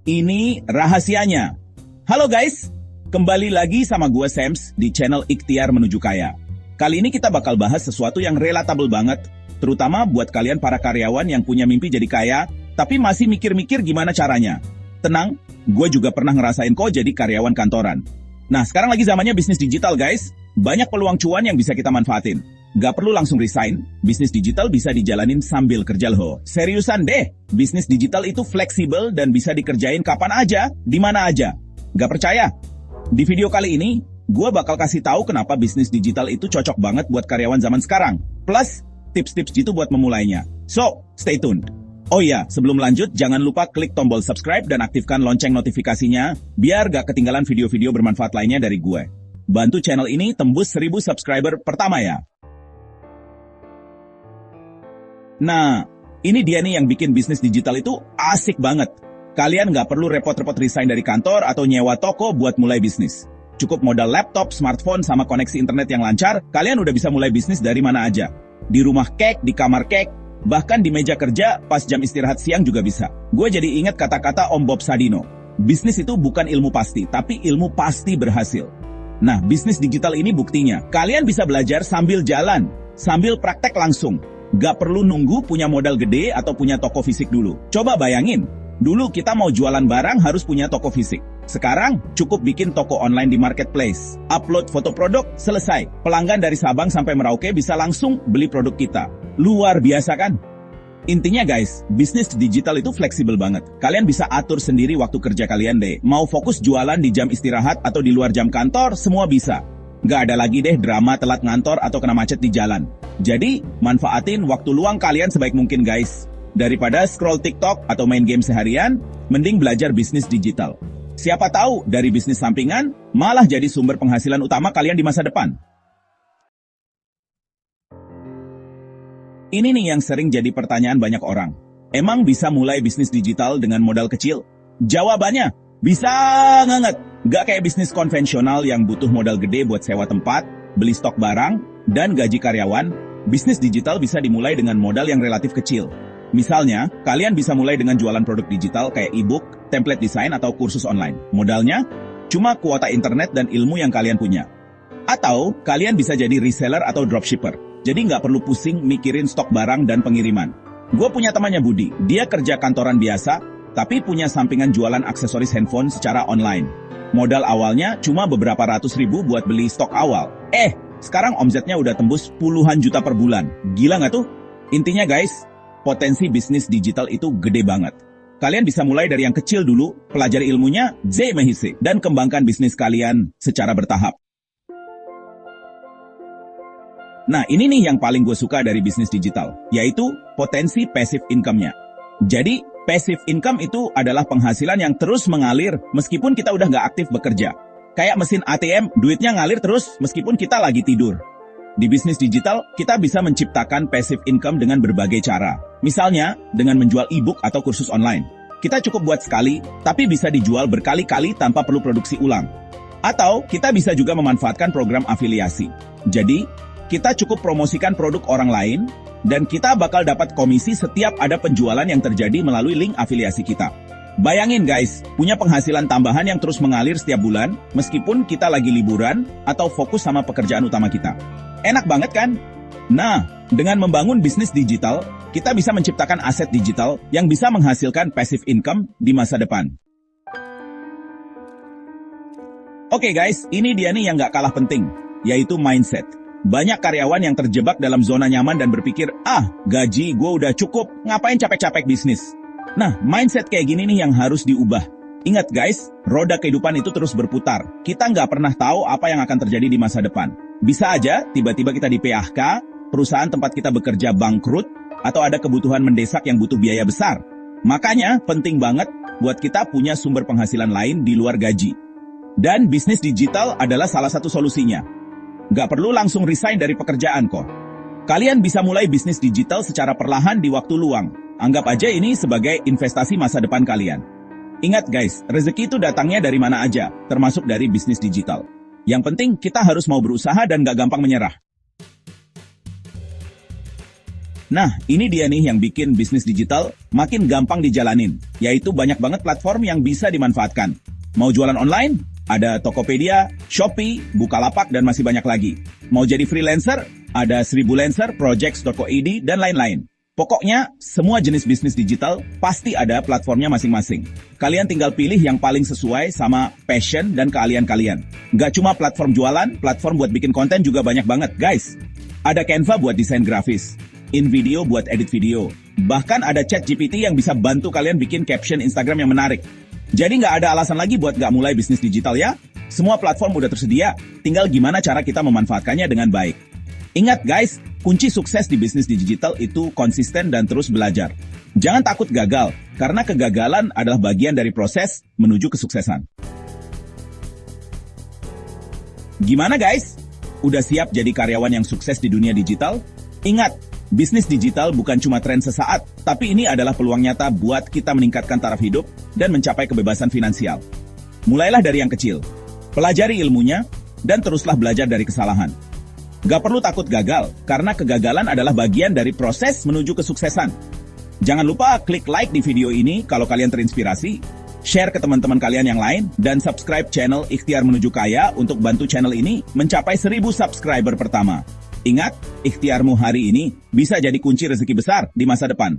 Ini rahasianya. Halo guys, kembali lagi sama gue Sams di channel Ikhtiar Menuju Kaya. Kali ini kita bakal bahas sesuatu yang relatable banget, terutama buat kalian para karyawan yang punya mimpi jadi kaya, tapi masih mikir-mikir gimana caranya. Tenang, gue juga pernah ngerasain kok jadi karyawan kantoran. Nah, sekarang lagi zamannya bisnis digital guys. Banyak peluang cuan yang bisa kita manfaatin. Gak perlu langsung resign, bisnis digital bisa dijalanin sambil kerja loh. Seriusan deh, bisnis digital itu fleksibel dan bisa dikerjain kapan aja, di mana aja. Gak percaya? Di video kali ini, gue bakal kasih tahu kenapa bisnis digital itu cocok banget buat karyawan zaman sekarang. Plus, tips-tips gitu buat memulainya. So, stay tuned. Oh iya, sebelum lanjut, jangan lupa klik tombol subscribe dan aktifkan lonceng notifikasinya, biar gak ketinggalan video-video bermanfaat lainnya dari gue. Bantu channel ini tembus 1000 subscriber pertama ya. Nah, ini dia nih yang bikin bisnis digital itu asik banget. Kalian nggak perlu repot-repot resign dari kantor atau nyewa toko buat mulai bisnis. Cukup modal laptop, smartphone, sama koneksi internet yang lancar, kalian udah bisa mulai bisnis dari mana aja. Di rumah kek, di kamar kek, bahkan di meja kerja pas jam istirahat siang juga bisa. Gue jadi ingat kata-kata Om Bob Sadino. Bisnis itu bukan ilmu pasti, tapi ilmu pasti berhasil. Nah, bisnis digital ini buktinya. Kalian bisa belajar sambil jalan, sambil praktek langsung. Gak perlu nunggu punya modal gede atau punya toko fisik dulu. Coba bayangin, dulu kita mau jualan barang harus punya toko fisik. Sekarang cukup bikin toko online di marketplace. Upload foto produk, selesai. Pelanggan dari Sabang sampai Merauke bisa langsung beli produk kita. Luar biasa kan? Intinya guys, bisnis digital itu fleksibel banget. Kalian bisa atur sendiri waktu kerja kalian deh. Mau fokus jualan di jam istirahat atau di luar jam kantor, semua bisa. Gak ada lagi deh drama telat ngantor atau kena macet di jalan. Jadi, manfaatin waktu luang kalian sebaik mungkin guys. Daripada scroll TikTok atau main game seharian, mending belajar bisnis digital. Siapa tahu dari bisnis sampingan, malah jadi sumber penghasilan utama kalian di masa depan. Ini nih yang sering jadi pertanyaan banyak orang. Emang bisa mulai bisnis digital dengan modal kecil? Jawabannya, bisa banget. Gak kayak bisnis konvensional yang butuh modal gede buat sewa tempat, beli stok barang, dan gaji karyawan. Bisnis digital bisa dimulai dengan modal yang relatif kecil. Misalnya, kalian bisa mulai dengan jualan produk digital kayak e-book, template desain, atau kursus online. Modalnya, cuma kuota internet dan ilmu yang kalian punya. Atau, kalian bisa jadi reseller atau dropshipper. Jadi nggak perlu pusing mikirin stok barang dan pengiriman. Gue punya temannya Budi, dia kerja kantoran biasa, tapi punya sampingan jualan aksesoris handphone secara online. Modal awalnya cuma beberapa ratus ribu buat beli stok awal. Sekarang omsetnya udah tembus puluhan juta per bulan. Gila nggak tuh? Intinya guys, potensi bisnis digital itu gede banget. Kalian bisa mulai dari yang kecil dulu, pelajari ilmunya, dan kembangkan bisnis kalian secara bertahap. Nah, ini nih yang paling gue suka dari bisnis digital, yaitu potensi passive income-nya. Jadi, passive income itu adalah penghasilan yang terus mengalir meskipun kita udah nggak aktif bekerja. Kayak mesin ATM, duitnya ngalir terus meskipun kita lagi tidur. Di bisnis digital, kita bisa menciptakan passive income dengan berbagai cara. Misalnya, dengan menjual e-book atau kursus online. Kita cukup buat sekali, tapi bisa dijual berkali-kali tanpa perlu produksi ulang. Atau, kita bisa juga memanfaatkan program afiliasi. Jadi, kita cukup promosikan produk orang lain, dan kita bakal dapat komisi setiap ada penjualan yang terjadi melalui link afiliasi kita. Bayangin guys, punya penghasilan tambahan yang terus mengalir setiap bulan, meskipun kita lagi liburan atau fokus sama pekerjaan utama kita. Enak banget kan? Nah, dengan membangun bisnis digital, kita bisa menciptakan aset digital yang bisa menghasilkan passive income di masa depan. Oke guys, ini dia nih yang gak kalah penting, yaitu mindset. Banyak karyawan yang terjebak dalam zona nyaman dan berpikir, gaji gue udah cukup, ngapain capek-capek bisnis? Nah, mindset kayak gini nih yang harus diubah. Ingat guys, roda kehidupan itu terus berputar. Kita nggak pernah tahu apa yang akan terjadi di masa depan. Bisa aja, tiba-tiba kita di PHK, perusahaan tempat kita bekerja bangkrut, atau ada kebutuhan mendesak yang butuh biaya besar. Makanya, penting banget buat kita punya sumber penghasilan lain di luar gaji. Dan bisnis digital adalah salah satu solusinya. Gak perlu langsung resign dari pekerjaan kok. Kalian bisa mulai bisnis digital secara perlahan di waktu luang. Anggap aja ini sebagai investasi masa depan kalian. Ingat guys, rezeki itu datangnya dari mana aja, termasuk dari bisnis digital. Yang penting kita harus mau berusaha dan gak gampang menyerah. Nah, ini dia nih yang bikin bisnis digital makin gampang dijalanin, yaitu banyak banget platform yang bisa dimanfaatkan. Mau jualan online? Ada Tokopedia, Shopee, Bukalapak, dan masih banyak lagi. Mau jadi freelancer? Ada 1000 Lancer, Projects.co.id, dan lain-lain. Pokoknya, semua jenis bisnis digital pasti ada platformnya masing-masing. Kalian tinggal pilih yang paling sesuai sama passion dan keahlian kalian. Gak cuma platform jualan, platform buat bikin konten juga banyak banget, guys. Ada Canva buat desain grafis, InVideo buat edit video. Bahkan ada ChatGPT yang bisa bantu kalian bikin caption Instagram yang menarik. Jadi nggak ada alasan lagi buat nggak mulai bisnis digital ya. Semua platform udah tersedia, tinggal gimana cara kita memanfaatkannya dengan baik. Ingat guys, kunci sukses di bisnis digital itu konsisten dan terus belajar. Jangan takut gagal, karena kegagalan adalah bagian dari proses menuju kesuksesan. Gimana guys? Udah siap jadi karyawan yang sukses di dunia digital? Ingat, bisnis digital bukan cuma tren sesaat, tapi ini adalah peluang nyata buat kita meningkatkan taraf hidup dan mencapai kebebasan finansial. Mulailah dari yang kecil, pelajari ilmunya, dan teruslah belajar dari kesalahan. Gak perlu takut gagal, karena kegagalan adalah bagian dari proses menuju kesuksesan. Jangan lupa klik like di video ini kalau kalian terinspirasi, share ke teman-teman kalian yang lain, dan subscribe channel Ikhtiar Menuju Kaya untuk bantu channel ini mencapai 1000 subscriber pertama. Ingat, ikhtiarmu hari ini bisa jadi kunci rezeki besar di masa depan.